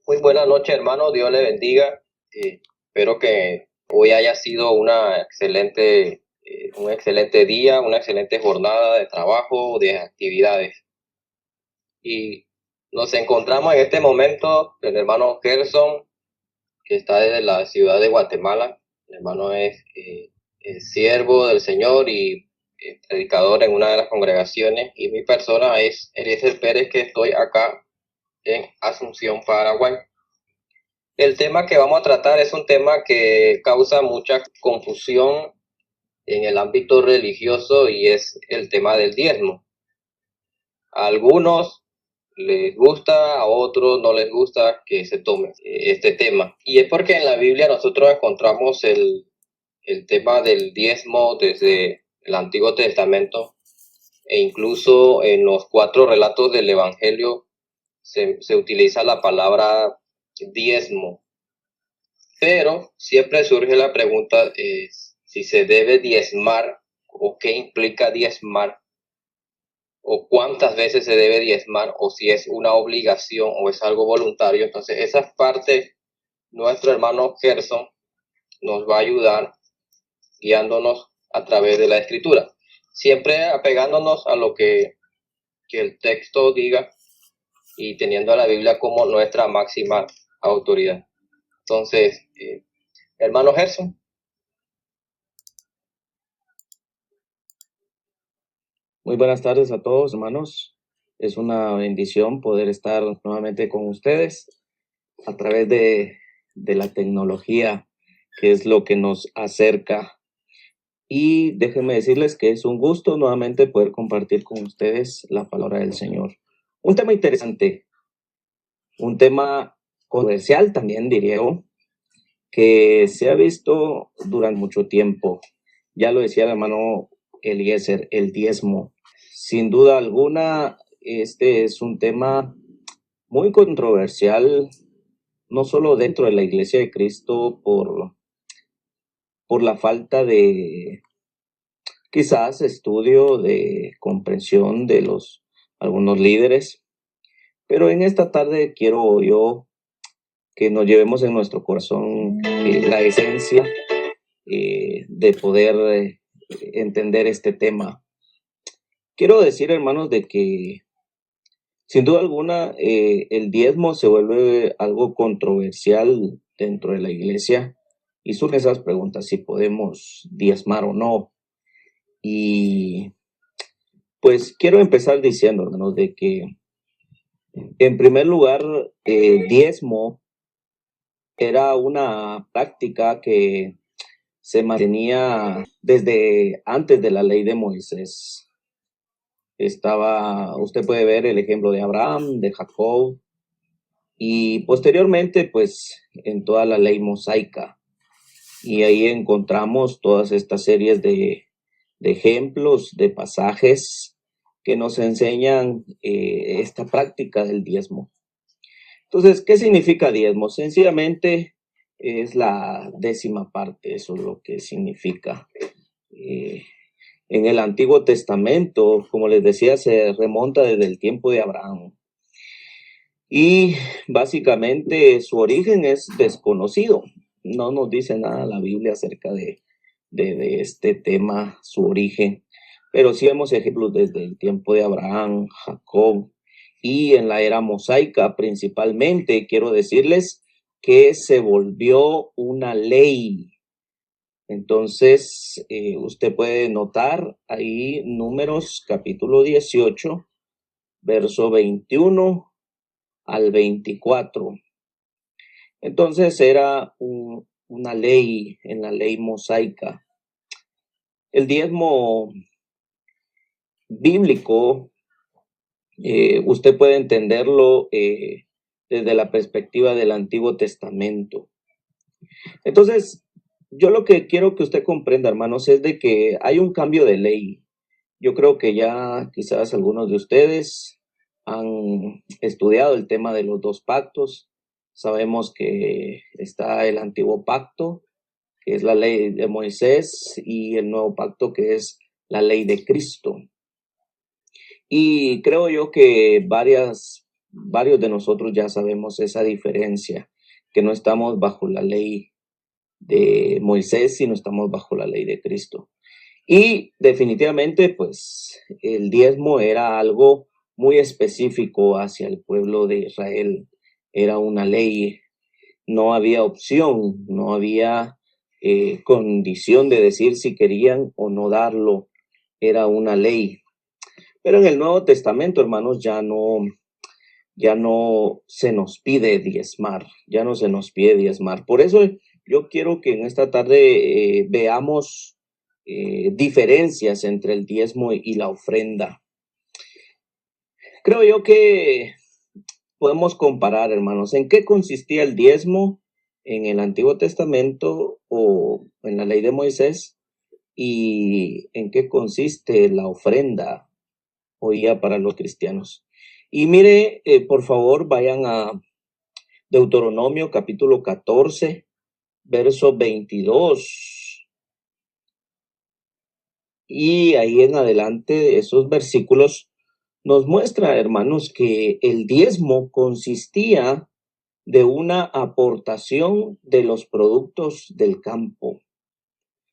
Muy buenas noches, hermano. Dios le bendiga. Espero que hoy haya sido un excelente día, una excelente jornada de trabajo, de actividades. Y nos encontramos en este momento el hermano Gerson, que está desde la ciudad de Guatemala. El hermano es siervo del Señor y predicador en una de las congregaciones. Y mi persona es Eliezer Pérez, que estoy acá en Asunción, Paraguay. El tema que vamos a tratar es un tema que causa mucha confusión en el ámbito religioso y es el tema del diezmo. A algunos les gusta, a otros no les gusta que se tome este tema. Y es porque en la Biblia nosotros encontramos el tema del diezmo desde el Antiguo Testamento e incluso en los 4 relatos del Evangelio se utiliza la palabra diezmo. Pero siempre surge la pregunta si se debe diezmar o qué implica diezmar o cuántas veces se debe diezmar o si es una obligación o es algo voluntario. Entonces esa parte nuestro hermano Gerson nos va a ayudar guiándonos a través de la escritura. Siempre apegándonos a lo que el texto diga y teniendo a la Biblia como nuestra máxima autoridad. Entonces, hermano Gerson. Muy buenas tardes a todos, hermanos. Es una bendición poder estar nuevamente con ustedes a través de la tecnología, que es lo que nos acerca. Y déjenme decirles que es un gusto nuevamente poder compartir con ustedes la palabra del Señor. Un tema interesante, un tema controversial también, diría yo, que se ha visto durante mucho tiempo. Ya lo decía el hermano Eliezer, el diezmo. Sin duda alguna, este es un tema muy controversial, no solo dentro de la Iglesia de Cristo por la falta de quizás estudio, de comprensión de algunos líderes, pero en esta tarde quiero yo que nos llevemos en nuestro corazón la esencia de poder entender este tema. Quiero decir, hermanos, de que sin duda alguna el diezmo se vuelve algo controversial dentro de la iglesia y surgen esas preguntas si podemos diezmar o no. Y pues quiero empezar diciendo, hermanos, de que en primer lugar, diezmo era una práctica que se mantenía desde antes de la ley de Moisés. Usted puede ver el ejemplo de Abraham, de Jacob y posteriormente pues en toda la ley mosaica. Y ahí encontramos todas estas series de ejemplos, de pasajes que nos enseñan esta práctica del diezmo. Entonces, ¿qué significa diezmo? Sencillamente es la 10ª parte, eso es lo que significa. En el Antiguo Testamento, como les decía, se remonta desde el tiempo de Abraham. Y básicamente su origen es desconocido. No nos dice nada la Biblia acerca de este tema, su origen. Pero sí vemos ejemplos desde el tiempo de Abraham, Jacob y en la era mosaica principalmente. Quiero decirles que se volvió una ley. Entonces, usted puede notar ahí Números capítulo 18, verso 21 al 24. Entonces era una ley en la ley mosaica. El diezmo bíblico, usted puede entenderlo desde la perspectiva del Antiguo Testamento. Entonces, yo lo que quiero que usted comprenda, hermanos, es de que hay un cambio de ley. Yo creo que ya quizás algunos de ustedes han estudiado el tema de los 2 pactos. Sabemos que está el antiguo pacto, que es la ley de Moisés, y el nuevo pacto, que es la ley de Cristo. Y creo yo que varias varios de nosotros ya sabemos esa diferencia, que no estamos bajo la ley de Moisés, sino estamos bajo la ley de Cristo. Y definitivamente, pues, el diezmo era algo muy específico hacia el pueblo de Israel. Era una ley, no había opción, no había condición de decir si querían o no darlo. Era una ley. Pero en el Nuevo Testamento, hermanos, ya no se nos pide diezmar, ya no se nos pide diezmar. Por eso yo quiero que en esta tarde veamos diferencias entre el diezmo y la ofrenda. Creo yo que podemos comparar, hermanos, en qué consistía el diezmo en el Antiguo Testamento o en la ley de Moisés y en qué consiste la ofrenda hoy día para los cristianos. Y mire, por favor, vayan a Deuteronomio capítulo 14, verso 22. Y ahí en adelante, esos versículos nos muestra, hermanos, que el diezmo consistía de una aportación de los productos del campo.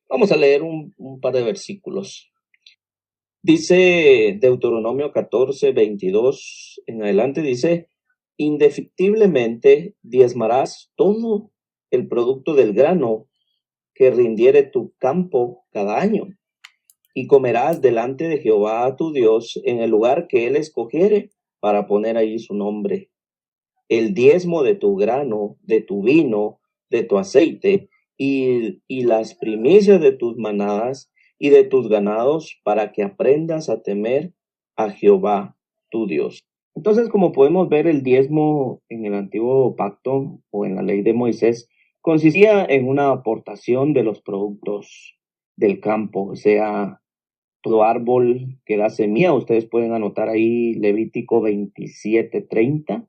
Vamos a leer un par de versículos. Dice Deuteronomio 14, 22 en adelante, dice: indefectiblemente diezmarás todo el producto del grano que rindiere tu campo cada año, y comerás delante de Jehová tu Dios en el lugar que él escogiere para poner ahí su nombre. El diezmo de tu grano, de tu vino, de tu aceite y las primicias de tus manadas y de tus ganados, para que aprendas a temer a Jehová tu Dios. Entonces, como podemos ver, el diezmo en el antiguo pacto o en la ley de Moisés consistía en una aportación de los productos del campo, o sea, todo árbol que da semilla. Ustedes pueden anotar ahí Levítico 27:30,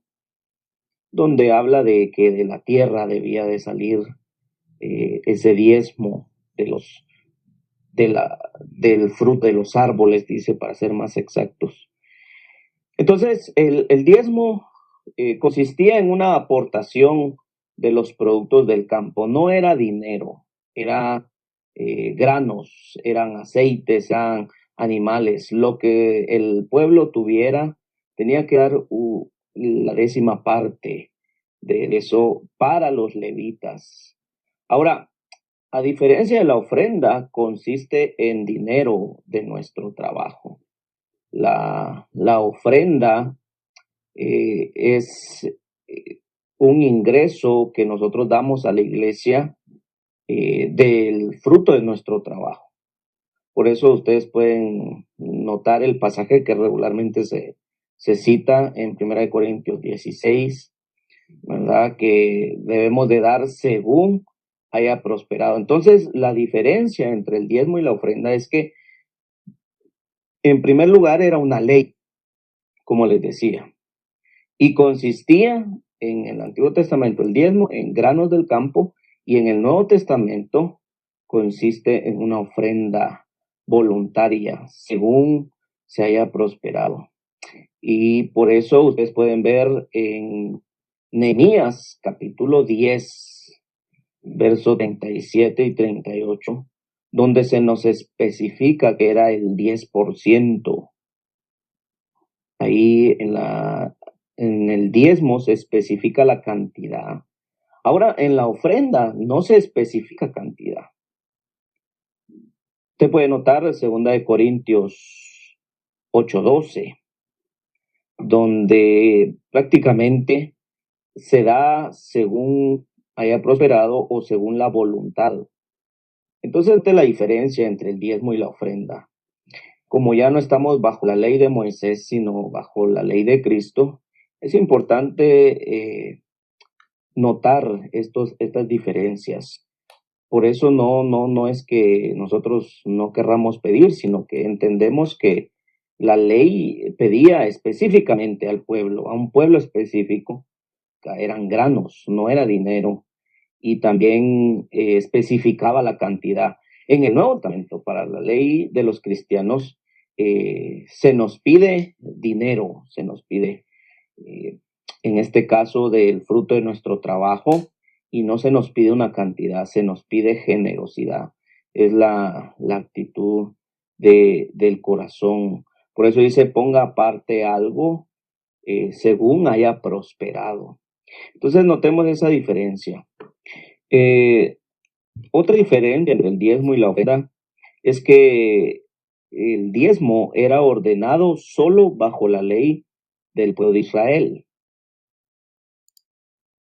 donde habla de que de la tierra debía de salir ese diezmo del fruto de los árboles, dice, para ser más exactos. Entonces, el diezmo consistía en una aportación de los productos del campo. No era dinero, era granos, eran aceites, eran animales. Lo que el pueblo tuviera tenía que dar la 10ª parte de eso para los levitas. Ahora, a diferencia de la ofrenda, consiste en dinero de nuestro trabajo. La ofrenda es un ingreso que nosotros damos a la iglesia del fruto de nuestro trabajo. Por eso ustedes pueden notar el pasaje que regularmente se cita en 1 Corintios 16, ¿verdad? Que debemos de dar según haya prosperado. Entonces, la diferencia entre el diezmo y la ofrenda es que, en primer lugar, era una ley, como les decía, y consistía en el Antiguo Testamento el diezmo en granos del campo, y en el Nuevo Testamento consiste en una ofrenda voluntaria según se haya prosperado. Y por eso ustedes pueden ver en Nehemías capítulo 10, versos 37 y 38, donde se nos especifica que era el 10%. Ahí en el diezmo se especifica la cantidad. Ahora, en la ofrenda no se especifica cantidad. Usted puede notar 2 Corintios 8:12, donde prácticamente se da según haya prosperado o según la voluntad. Entonces, esta es la diferencia entre el diezmo y la ofrenda. Como ya no estamos bajo la ley de Moisés, sino bajo la ley de Cristo, es importante notar estas diferencias. Por eso no es que nosotros no querramos pedir, sino que entendemos que la ley pedía específicamente al pueblo, a un pueblo específico, eran granos, no era dinero, y también especificaba la cantidad. En el Nuevo Testamento, para la ley de los cristianos, se nos pide dinero, se nos pide en este caso del fruto de nuestro trabajo, y no se nos pide una cantidad, se nos pide generosidad. Es la actitud del corazón. Por eso dice, ponga aparte algo según haya prosperado. Entonces notemos esa diferencia. Otra diferencia entre el diezmo y la ofrenda es que el diezmo era ordenado solo bajo la ley del pueblo de Israel.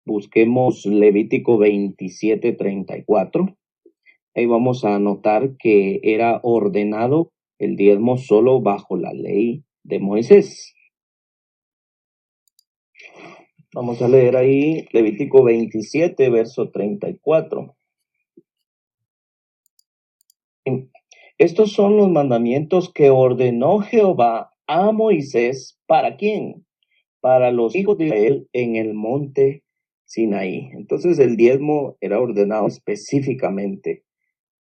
Busquemos Levítico 27:34. Ahí vamos a notar que era ordenado el diezmo solo bajo la ley de Moisés. Vamos a leer ahí Levítico 27, verso 34. Estos son los mandamientos que ordenó Jehová a Moisés. ¿Para quién? Para los hijos de Israel en el monte Sinaí. Entonces el diezmo era ordenado específicamente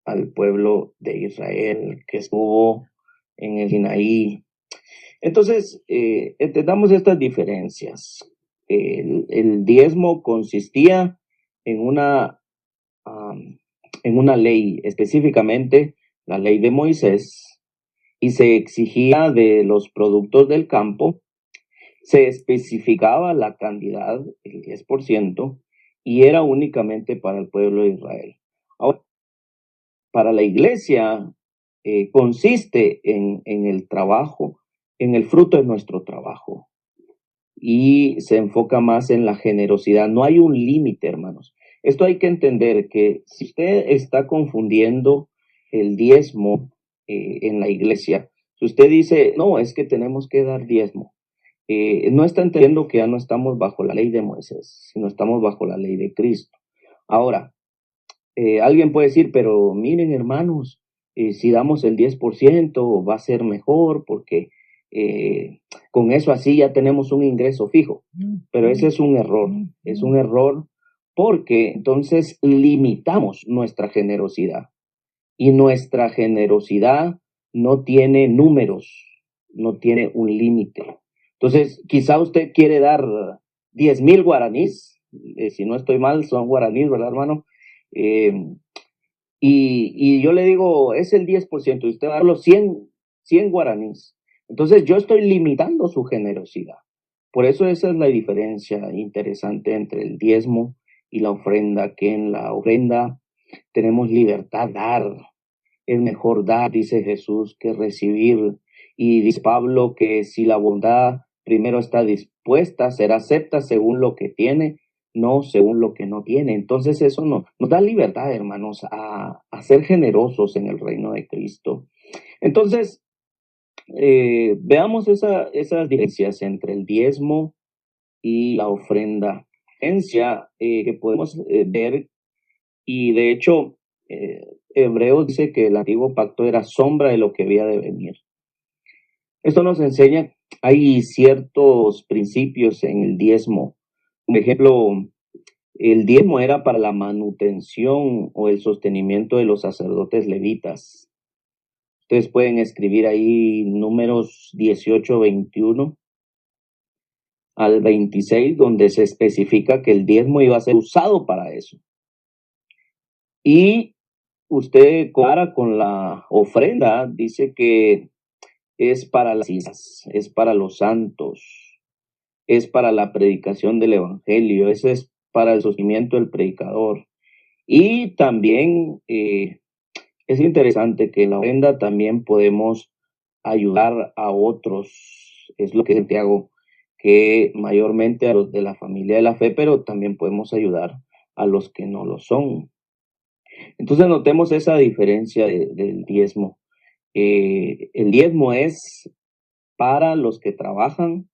al pueblo de Israel que estuvo en el Sinaí. Entonces, entendamos estas diferencias. El diezmo consistía en una ley, específicamente la ley de Moisés, y se exigía de los productos del campo, se especificaba la cantidad, el 10%, y era únicamente para el pueblo de Israel. Ahora, para la iglesia consiste en el trabajo, en el fruto de nuestro trabajo, y se enfoca más en la generosidad. No hay un límite, hermanos. Esto hay que entender, que si usted está confundiendo el diezmo en la iglesia, si usted dice, no, es que tenemos que dar diezmo, no está entendiendo que ya no estamos bajo la ley de Moisés, sino estamos bajo la ley de Cristo. Ahora, alguien puede decir, pero miren, hermanos, si damos el 10% va a ser mejor porque con eso así ya tenemos un ingreso fijo. Pero ese es un error porque entonces limitamos nuestra generosidad, y nuestra generosidad no tiene números, no tiene un límite. Entonces, quizá usted quiere dar 10,000 guaraníes, si no estoy mal, son guaraníes, ¿verdad, hermano? Eh, y yo le digo, es el 10%, y usted va a dar los 100 guaraníes. Entonces, yo estoy limitando su generosidad. Por eso esa es la diferencia interesante entre el diezmo y la ofrenda, que en la ofrenda tenemos libertad de dar. Es mejor dar, dice Jesús, que recibir. Y dice Pablo que si la bondad primero está dispuesta, será acepta según lo que tiene, no según lo que no tiene. Entonces eso nos da libertad, hermanos, a ser generosos en el reino de Cristo. Entonces, veamos esas diferencias entre el diezmo y la ofrenda. Diferencia que podemos ver, y de hecho, Hebreos dice que el antiguo pacto era sombra de lo que había de venir. Esto nos enseña, hay ciertos principios en el diezmo. Por ejemplo, el diezmo era para la manutención o el sostenimiento de los sacerdotes levitas. Ustedes pueden escribir ahí Números 18, 21 al 26, donde se especifica que el diezmo iba a ser usado para eso. Y usted compara con la ofrenda, dice que es para las islas, es para los santos, es para la predicación del evangelio, ese es para el sostenimiento del predicador. Y también es interesante que en la ofrenda también podemos ayudar a otros, es lo que Santiago, que mayormente a los de la familia de la fe, pero también podemos ayudar a los que no lo son. Entonces notemos esa diferencia del diezmo. El diezmo es para los que trabajan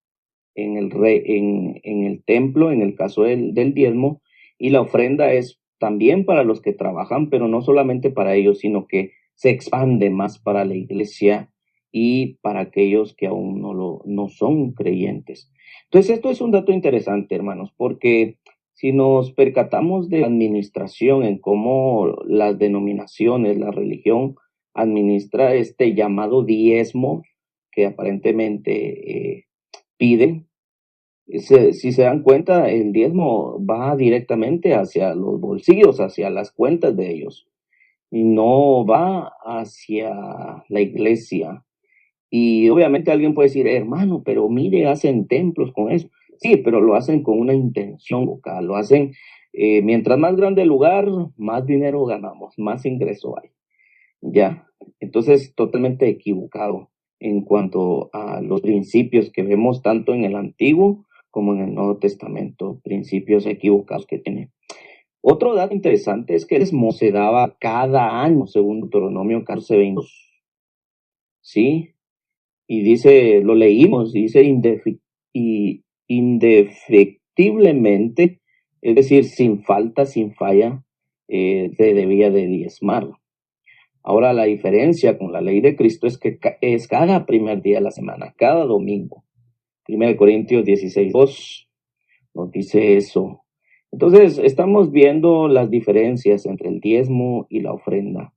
en el templo, en el caso del diezmo, y la ofrenda es también para los que trabajan, pero no solamente para ellos, sino que se expande más para la iglesia y para aquellos que aún no son creyentes. Entonces, esto es un dato interesante, hermanos, porque si nos percatamos de la administración, en cómo las denominaciones, la religión administra este llamado diezmo que aparentemente piden, Si se dan cuenta, el diezmo va directamente hacia los bolsillos, hacia las cuentas de ellos, y no va hacia la iglesia. Y obviamente alguien puede decir, hermano, pero mire, hacen templos con eso. Sí, pero lo hacen con una intención local, lo hacen, mientras más grande el lugar, más dinero ganamos, más ingreso hay. Ya, entonces totalmente equivocado en cuanto a los principios que vemos tanto en el Antiguo como en el Nuevo Testamento, principios equivocados que tiene. Otro dato interesante es que el diezmo se daba cada año, según Deuteronomio 14:22, ¿sí? Y dice, lo leímos, dice indefectiblemente, es decir, sin falta, sin falla, se debía de diezmar. Ahora la diferencia con la ley de Cristo es que es cada primer día de la semana, cada domingo. 1 Corintios 16:2 nos dice eso. Entonces estamos viendo las diferencias entre el diezmo y la ofrenda.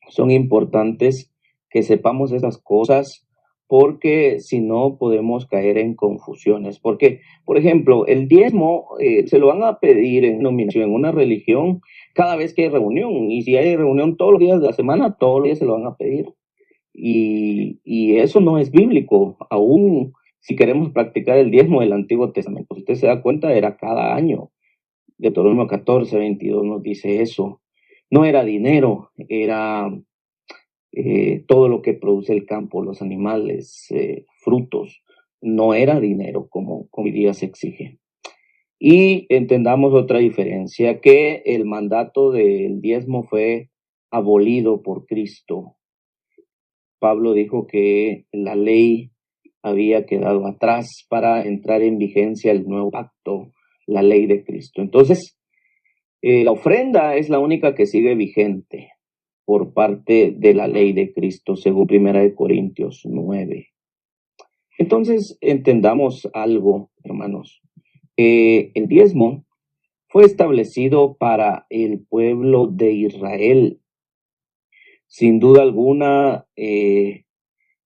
Son importantes que sepamos esas cosas porque si no podemos caer en confusiones. Porque, por ejemplo, el diezmo se lo van a pedir en una religión cada vez que hay reunión. Y si hay reunión todos los días de la semana, todos los días se lo van a pedir. Y eso no es bíblico. Aún si queremos practicar el diezmo del Antiguo Testamento, usted se da cuenta, era cada año. Deuteronomio 14:22 nos dice eso. No era dinero, era todo lo que produce el campo, los animales, frutos, no era dinero como hoy día se exige. Y entendamos otra diferencia, que el mandato del diezmo fue abolido por Cristo. Pablo dijo que la ley había quedado atrás para entrar en vigencia el nuevo pacto, la ley de Cristo. Entonces, la ofrenda es la única que sigue vigente por parte de la ley de Cristo, según 1 Corintios 9. Entonces, entendamos algo, hermanos. El diezmo fue establecido para el pueblo de Israel. Sin duda alguna, el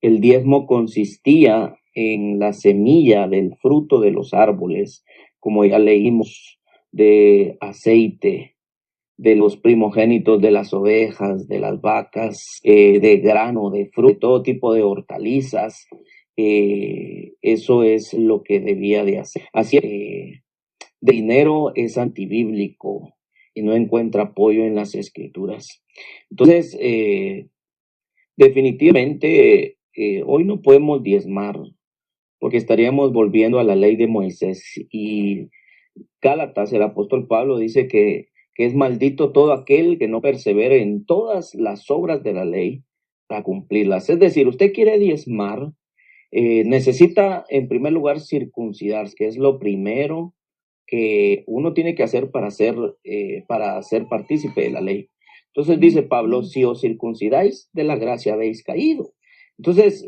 diezmo consistía en la semilla del fruto de los árboles, como ya leímos, de aceite, de los primogénitos de las ovejas, de las vacas, de grano, de fruto, de todo tipo de hortalizas. Eso es lo que debía de hacer. Así de dinero es antibíblico y no encuentra apoyo en las escrituras. Entonces, definitivamente, hoy no podemos diezmar porque estaríamos volviendo a la ley de Moisés. Y Gálatas, el apóstol Pablo dice que es maldito todo aquel que no persevere en todas las obras de la ley para cumplirlas. Es decir, usted quiere diezmar, necesita en primer lugar circuncidarse, que es lo primero que uno tiene que hacer para ser partícipe de la ley. Entonces dice Pablo, si os circuncidáis, de la gracia habéis caído. Entonces,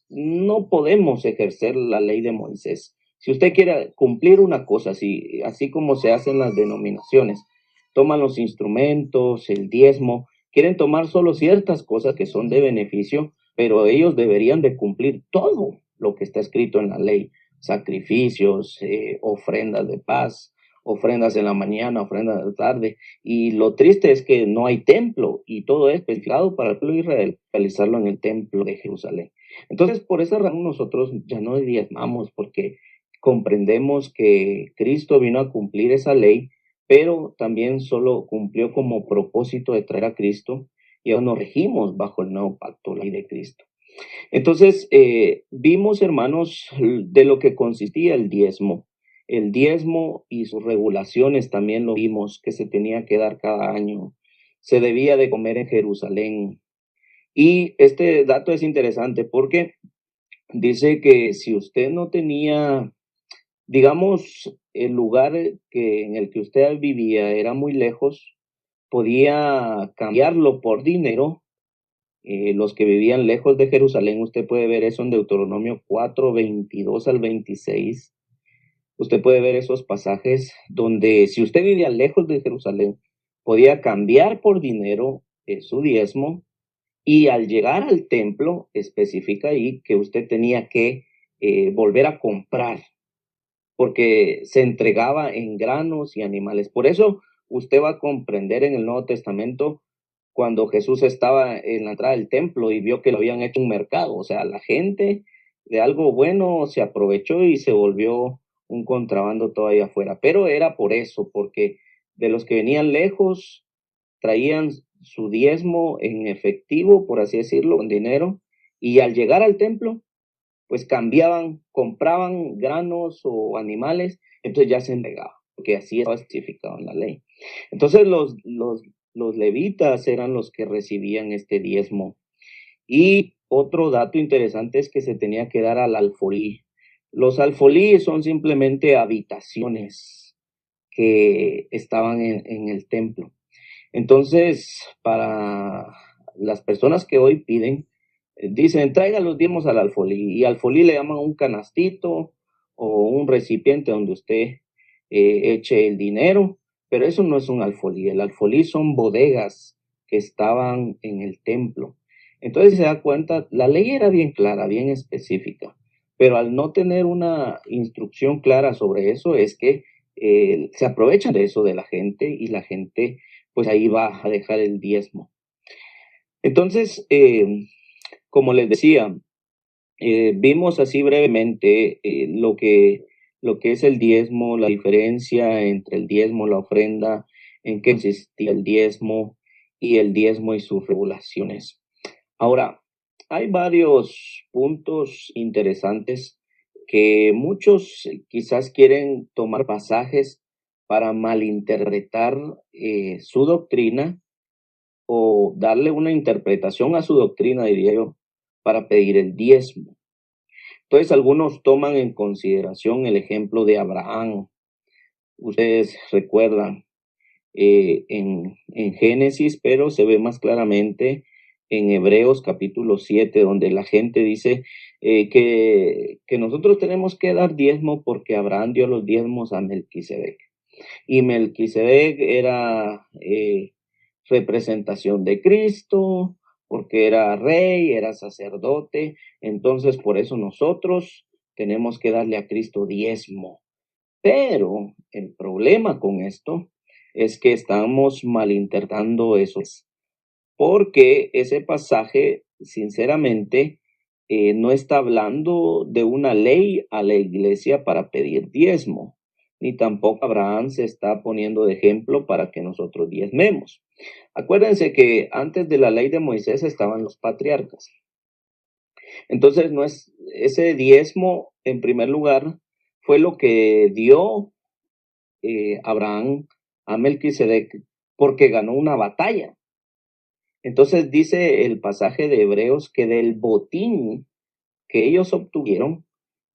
no podemos ejercer la ley de Moisés. Si usted quiere cumplir una cosa, así como se hacen las denominaciones, toman los instrumentos, el diezmo, quieren tomar solo ciertas cosas que son de beneficio, pero ellos deberían de cumplir todo lo que está escrito en la ley: sacrificios, ofrendas de paz, ofrendas en la mañana, ofrendas de la tarde. Y lo triste es que no hay templo y todo es especificado para el pueblo de Israel, realizarlo en el templo de Jerusalén. Entonces, por esa razón nosotros ya no diezmamos, porque comprendemos que Cristo vino a cumplir esa ley, pero también solo cumplió como propósito de traer a Cristo, y ahora nos regimos bajo el nuevo pacto, la ley de Cristo. Entonces, vimos, hermanos, de lo que consistía el diezmo. El diezmo y sus regulaciones también lo vimos, que se tenía que dar cada año. Se debía de comer en Jerusalén. Y este dato es interesante porque dice que si usted no tenía, digamos, el lugar en el que usted vivía era muy lejos, podía cambiarlo por dinero. Los que vivían lejos de Jerusalén, usted puede ver eso en Deuteronomio 4:22 al 26. Usted puede ver esos pasajes donde si usted vivía lejos de Jerusalén, podía cambiar por dinero su diezmo, y al llegar al templo especifica ahí que usted tenía que volver a comprar. porque se entregaba en granos y animales. Por eso usted va a comprender en el Nuevo Testamento cuando Jesús estaba en la entrada del templo y vio que lo habían hecho un mercado. O sea, la gente de algo bueno se aprovechó y se volvió un contrabando todavía afuera. Pero era por eso, porque de los que venían lejos traían su diezmo en efectivo, por así decirlo, con dinero, y al llegar al templo, pues cambiaban, compraban granos o animales, entonces ya se entregaba, porque así estaba especificado en la ley. Entonces los levitas eran los que recibían este diezmo. Y otro dato interesante es que se tenía que dar al alfolí. Los alfolíes son simplemente habitaciones que estaban en el templo. Entonces, para las personas que hoy piden, dicen, traigan los diezmos al alfolí. Y alfolí le llaman un canastito o un recipiente donde usted eche el dinero, pero eso no es un alfolí. El alfolí son bodegas que estaban en el templo. Entonces, si se da cuenta, la ley era bien clara, bien específica, pero al no tener una instrucción clara sobre eso, es que se aprovechan de eso de la gente y la gente pues ahí va a dejar el diezmo. Entonces, como les decía, vimos así brevemente lo que es el diezmo, la diferencia entre el diezmo, la ofrenda, en qué consistía el diezmo y sus regulaciones. Ahora, hay varios puntos interesantes que muchos quizás quieren tomar pasajes para malinterpretar su doctrina o darle una interpretación a su doctrina, diría yo, para pedir el diezmo. Entonces, algunos toman en consideración el ejemplo de Abraham. Ustedes recuerdan en Génesis, pero se ve más claramente en Hebreos capítulo 7, donde la gente dice que nosotros tenemos que dar diezmo porque Abraham dio los diezmos a Melquisedec. Y Melquisedec era representación de Cristo, porque era rey, era sacerdote, entonces por eso nosotros tenemos que darle a Cristo diezmo. Pero el problema con esto es que estamos malinterpretando eso, porque ese pasaje, sinceramente, no está hablando de una ley a la iglesia para pedir diezmo, ni tampoco Abraham se está poniendo de ejemplo para que nosotros diezmemos. Acuérdense que antes de la ley de Moisés estaban los patriarcas. Entonces, no es ese diezmo, en primer lugar, fue lo que dio Abraham a Melquisedec porque ganó una batalla. Entonces dice el pasaje de Hebreos que del botín que ellos obtuvieron,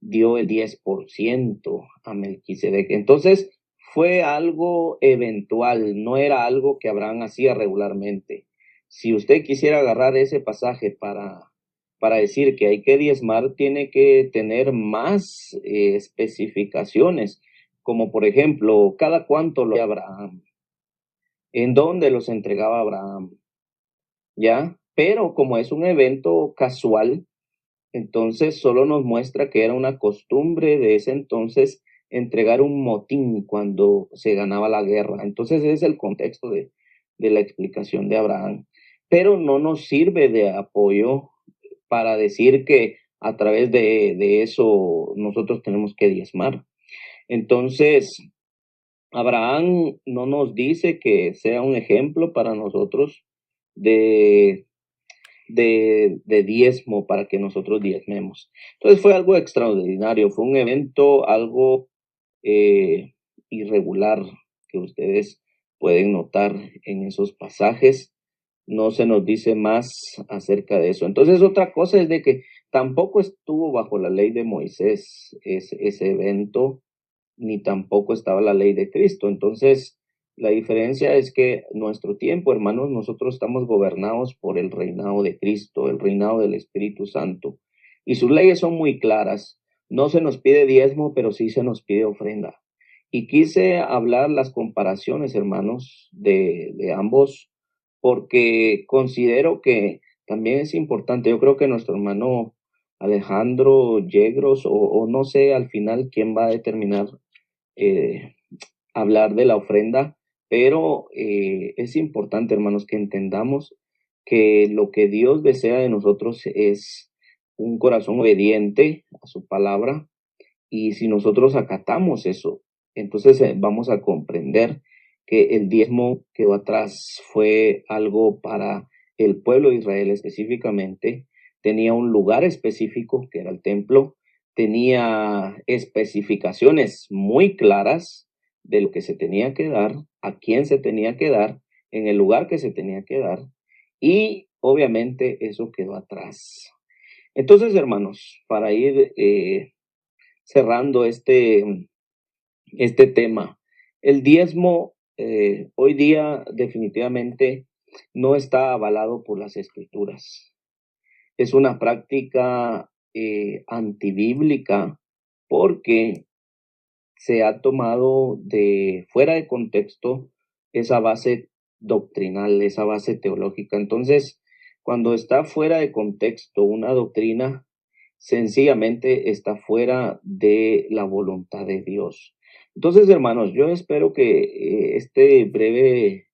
dio el 10% a Melquisedec. Entonces fue algo eventual, no era algo que Abraham hacía regularmente. Si usted quisiera agarrar ese pasaje para decir que hay que diezmar, tiene que tener más especificaciones, como por ejemplo, cada cuánto lo hacía Abraham, en dónde los entregaba Abraham, ¿ya? Pero como es un evento casual, entonces solo nos muestra que era una costumbre de ese entonces entregar un motín cuando se ganaba la guerra. Entonces ese es el contexto de la explicación de Abraham. Pero no nos sirve de apoyo para decir que a través de eso nosotros tenemos que diezmar. Entonces, Abraham no nos dice que sea un ejemplo para nosotros de de diezmo para que nosotros diezmemos. Entonces fue algo extraordinario, fue un evento algo irregular que ustedes pueden notar en esos pasajes. No se nos dice más acerca de eso. Entonces otra cosa es de que tampoco estuvo bajo la ley de Moisés ese evento, ni tampoco estaba la ley de Cristo. Entonces, la diferencia es que nuestro tiempo, hermanos, nosotros estamos gobernados por el reinado de Cristo, el reinado del Espíritu Santo. Y sus leyes son muy claras. No se nos pide diezmo, pero sí se nos pide ofrenda. Y quise hablar las comparaciones, hermanos, de ambos, porque considero que también es importante. Yo creo que nuestro hermano Alejandro Yegros, o no sé al final quién va a determinar eh, hablar de la ofrenda, pero es importante, hermanos, que entendamos que lo que Dios desea de nosotros es un corazón obediente a su palabra, y si nosotros acatamos eso, entonces vamos a comprender que el diezmo quedó atrás, fue algo para el pueblo de Israel específicamente, tenía un lugar específico que era el templo, tenía especificaciones muy claras de lo que se tenía que dar, a quién se tenía que dar, en el lugar que se tenía que dar, y obviamente eso quedó atrás. Entonces, hermanos, para ir cerrando este tema, el diezmo hoy día definitivamente no está avalado por las escrituras. Es una práctica antibíblica porque se ha tomado de fuera de contexto esa base doctrinal, esa base teológica. Entonces, cuando está fuera de contexto una doctrina, sencillamente está fuera de la voluntad de Dios. Entonces, hermanos, yo espero que este breve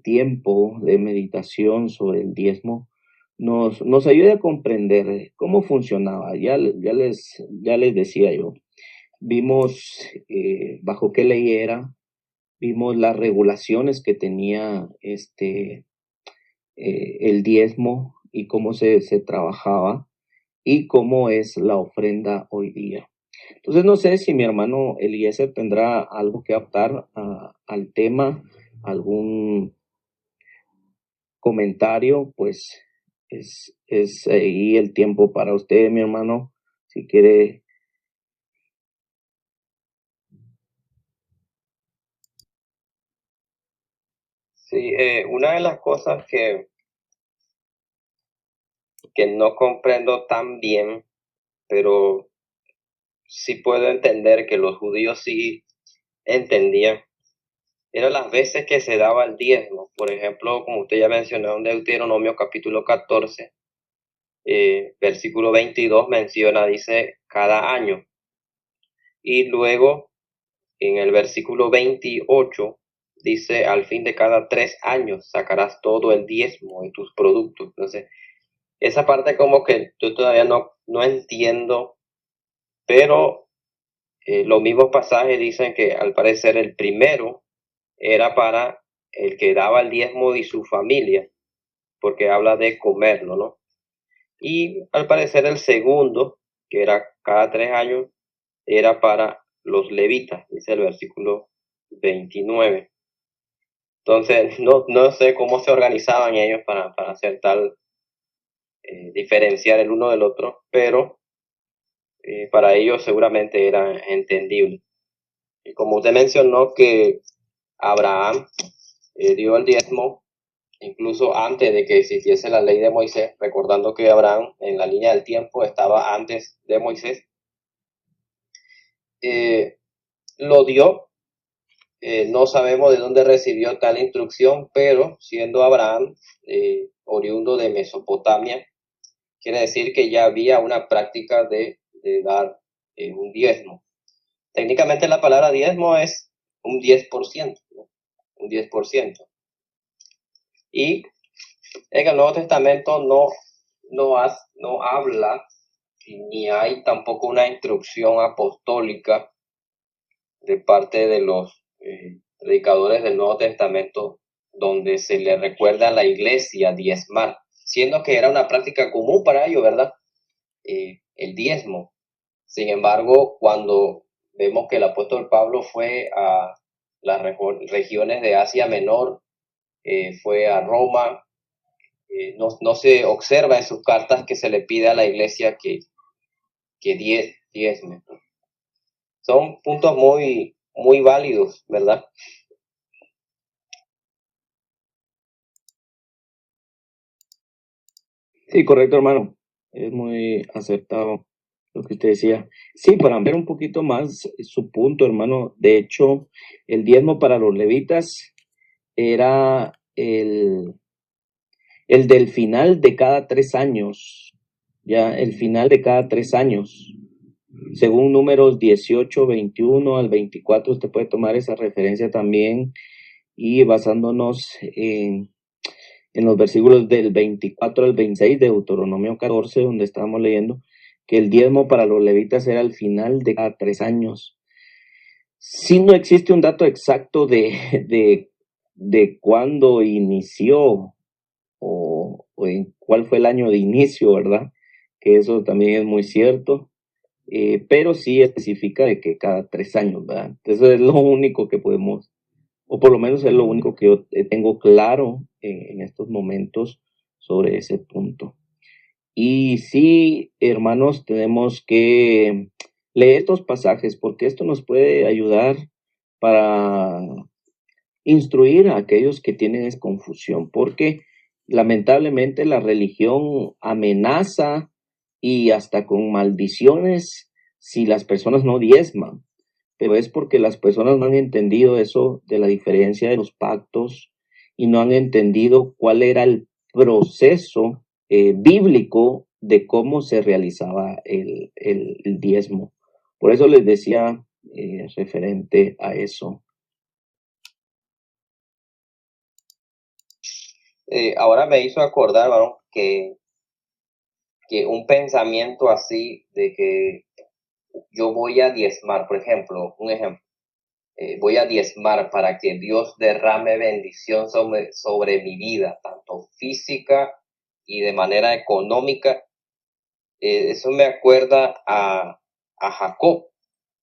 tiempo de meditación sobre el diezmo nos ayude a comprender cómo funcionaba. Ya les decía yo, vimos bajo qué ley era, vimos las regulaciones que tenía el diezmo y cómo se trabajaba y cómo es la ofrenda hoy día. Entonces no sé si mi hermano Eliezer tendrá algo que aportar al tema, algún comentario, pues es ahí el tiempo para usted, mi hermano, si quiere. Sí, una de las cosas que no comprendo tan bien, pero sí puedo entender que los judíos sí entendían, eran las veces que se daba el diezmo. Por ejemplo, como usted ya mencionó en Deuteronomio capítulo 14, versículo 22 menciona, dice, cada año. Y luego en el versículo 28 dice, al fin de cada 3 años sacarás todo el diezmo de tus productos. Entonces, esa parte como que yo todavía no entiendo, pero los mismos pasajes dicen que al parecer el primero era para el que daba el diezmo y su familia, porque habla de comerlo, ¿no? Y al parecer el segundo, que era cada 3 años, era para los levitas, dice el versículo 29. Entonces, no sé cómo se organizaban ellos para hacer tal, diferenciar el uno del otro, pero para ellos seguramente era entendible. Y como usted mencionó que Abraham dio el diezmo incluso antes de que existiese la ley de Moisés, recordando que Abraham en la línea del tiempo estaba antes de Moisés, lo dio. No sabemos de dónde recibió tal instrucción, pero siendo Abraham oriundo de Mesopotamia, quiere decir que ya había una práctica de dar un diezmo. Técnicamente la palabra diezmo es un 10%, ¿no? Un 10%. Y en el Nuevo Testamento no habla, ni hay tampoco una instrucción apostólica de parte de los predicadores del Nuevo Testamento donde se le recuerda a la iglesia diezmar, siendo que era una práctica común para ellos, ¿verdad? El diezmo. Sin embargo, cuando vemos que el apóstol Pablo fue a las regiones de Asia Menor, fue a Roma, no se observa en sus cartas que se le pide a la iglesia que diezme. Son puntos muy, muy válidos, ¿verdad? Sí, correcto, hermano. Es muy acertado lo que usted decía. Sí, para ver un poquito más su punto, hermano. De hecho, el diezmo para los levitas era el del final de cada 3 años. ya el final de cada 3 años. Según números 18, 21 al 24, usted puede tomar esa referencia también y basándonos en los versículos del 24 al 26 de Deuteronomio 14, donde estábamos leyendo que el diezmo para los levitas era al final de cada 3 años. Sí, no existe un dato exacto de cuándo inició o en cuál fue el año de inicio, ¿verdad? Que eso también es muy cierto, pero sí especifica de que cada 3 años, ¿verdad? Eso es lo único que podemos, o por lo menos es lo único que yo tengo claro en estos momentos sobre ese punto. Y sí, hermanos, tenemos que leer estos pasajes porque esto nos puede ayudar para instruir a aquellos que tienen esa confusión, porque lamentablemente la religión amenaza y hasta con maldiciones si las personas no diezman, pero es porque las personas no han entendido eso de la diferencia de los pactos y no han entendido cuál era el proceso bíblico de cómo se realizaba el diezmo. Por eso les decía referente a eso. Ahora me hizo acordar, varón, que un pensamiento así de que yo voy a diezmar, por ejemplo, voy a diezmar para que Dios derrame bendición sobre mi vida, tanto física y de manera económica. Eso me acuerda a Jacob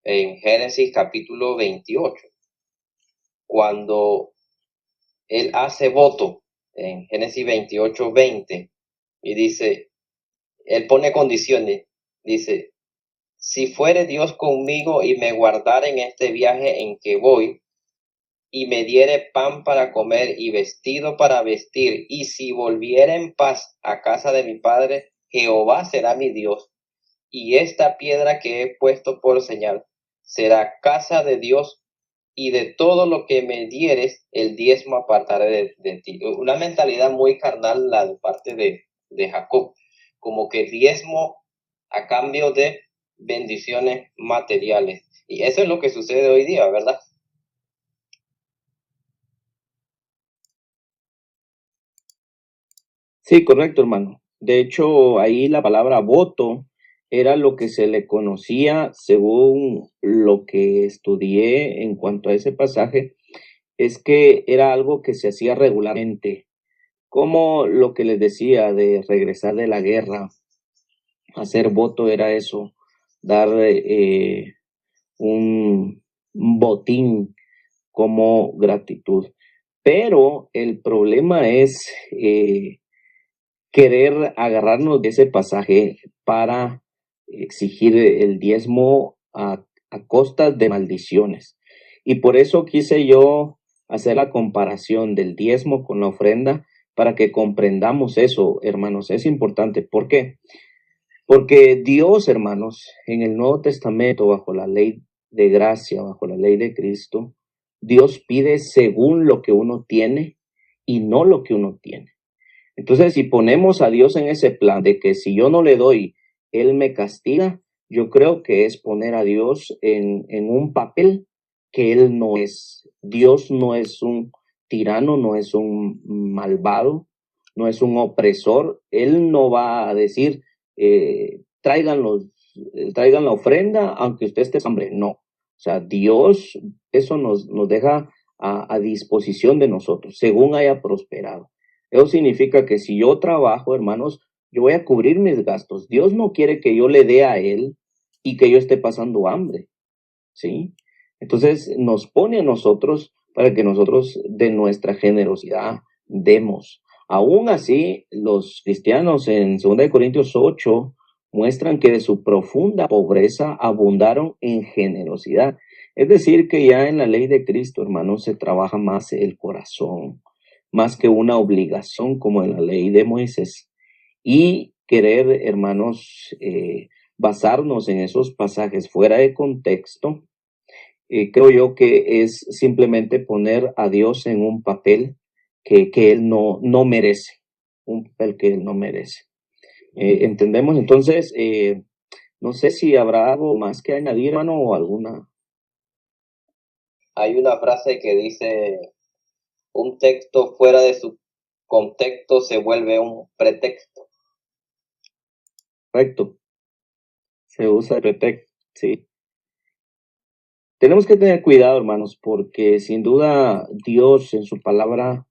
en Génesis capítulo 28, cuando él hace voto en Génesis 28, 20, y dice, él pone condiciones, dice, si fuere Dios conmigo y me guardare en este viaje en que voy, y me diere pan para comer y vestido para vestir, y si volviere en paz a casa de mi padre, Jehová será mi Dios, y esta piedra que he puesto por señal será casa de Dios, y de todo lo que me dieres, el diezmo apartaré de ti. Una mentalidad muy carnal la de parte de Jacob, como que diezmo a cambio de bendiciones materiales. Y eso es lo que sucede hoy día, ¿verdad? Sí, correcto, hermano. De hecho, ahí la palabra voto era lo que se le conocía, según lo que estudié en cuanto a ese pasaje, es que era algo que se hacía regularmente, como lo que les decía de regresar de la guerra. Hacer voto era eso, dar un botín como gratitud. Pero el problema es querer agarrarnos de ese pasaje para exigir el diezmo a costas de maldiciones. Y por eso quise yo hacer la comparación del diezmo con la ofrenda para que comprendamos eso, hermanos. Es importante. ¿Por qué? Porque Dios, hermanos, en el Nuevo Testamento, bajo la ley de gracia, bajo la ley de Cristo, Dios pide según lo que uno tiene y no lo que uno tiene. Entonces, si ponemos a Dios en ese plan de que si yo no le doy, Él me castiga, yo creo que es poner a Dios en un papel que Él no es. Dios no es un tirano, no es un malvado, no es un opresor. Él no va a decir, traigan la ofrenda aunque usted esté hambre. No. O sea, Dios, eso nos deja a disposición de nosotros, según haya prosperado. Eso significa que si yo trabajo, hermanos, yo voy a cubrir mis gastos. Dios no quiere que yo le dé a Él y que yo esté pasando hambre, ¿sí? Entonces nos pone a nosotros para que nosotros de nuestra generosidad demos. Aún así, los cristianos en 2 Corintios 8 muestran que de su profunda pobreza abundaron en generosidad. Es decir, que ya en la ley de Cristo, hermanos, se trabaja más el corazón, más que una obligación como en la ley de Moisés. Y querer, hermanos, basarnos en esos pasajes fuera de contexto, creo yo que es simplemente poner a Dios en un papel que Él no merece, un papel que Él no merece. ¿Entendemos? Entonces, no sé si habrá algo más que añadir, hermano, o alguna. Hay una frase que dice, un texto fuera de su contexto se vuelve un pretexto. Correcto. Se usa de pretexto, sí. Tenemos que tener cuidado, hermanos, porque sin duda Dios en su palabra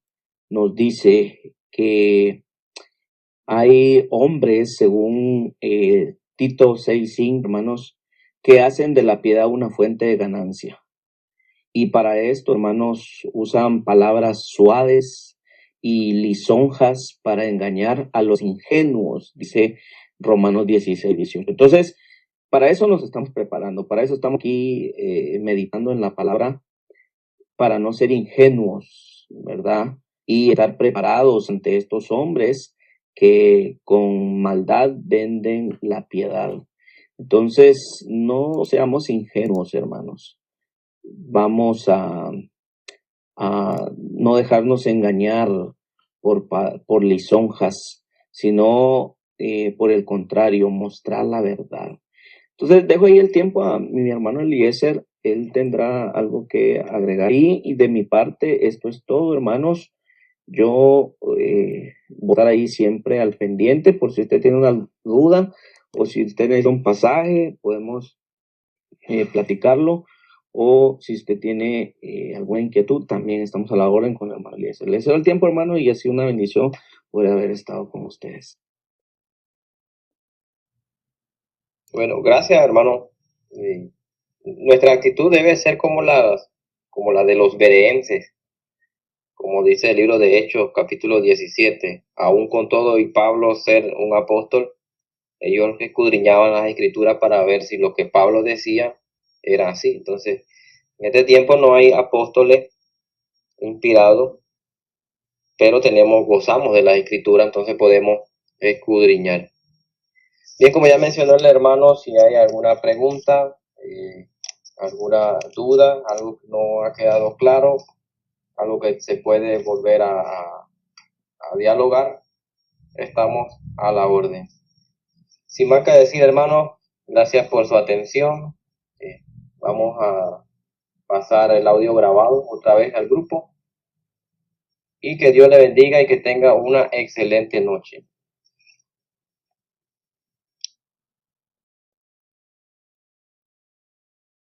nos dice que hay hombres, según Tito 6:5, hermanos, que hacen de la piedad una fuente de ganancia. Y para esto, hermanos, usan palabras suaves y lisonjas para engañar a los ingenuos, dice Romanos 16:18. Entonces, para eso nos estamos preparando, para eso estamos aquí meditando en la palabra, para no ser ingenuos, ¿verdad? Y estar preparados ante estos hombres que con maldad venden la piedad. Entonces, no seamos ingenuos, hermanos. Vamos a no dejarnos engañar por lisonjas, sino por el contrario, mostrar la verdad. Entonces dejo ahí el tiempo a mi hermano Eliezer, él tendrá algo que agregar. Y de mi parte, esto es todo, hermanos. Yo voy a estar ahí siempre al pendiente por si usted tiene una duda o si usted necesita un pasaje, podemos platicarlo. O si usted tiene alguna inquietud, también estamos a la orden con el hermano Eliezer. Les doy el tiempo, hermano, y ha sido una bendición poder haber estado con ustedes. Bueno, gracias, hermano. Nuestra actitud debe ser como la de los bereenses, como dice el libro de Hechos, capítulo 17. Aún con todo y Pablo ser un apóstol, ellos escudriñaban las escrituras para ver si lo que Pablo decía era así. Entonces, en este tiempo no hay apóstoles inspirados, pero gozamos de las escrituras, entonces podemos escudriñar. Bien, como ya mencionó el hermano, si hay alguna pregunta, alguna duda, algo que no ha quedado claro, algo que se puede volver a dialogar, estamos a la orden. Sin más que decir, hermano, gracias por su atención. Vamos a pasar el audio grabado otra vez al grupo y que Dios le bendiga y que tenga una excelente noche.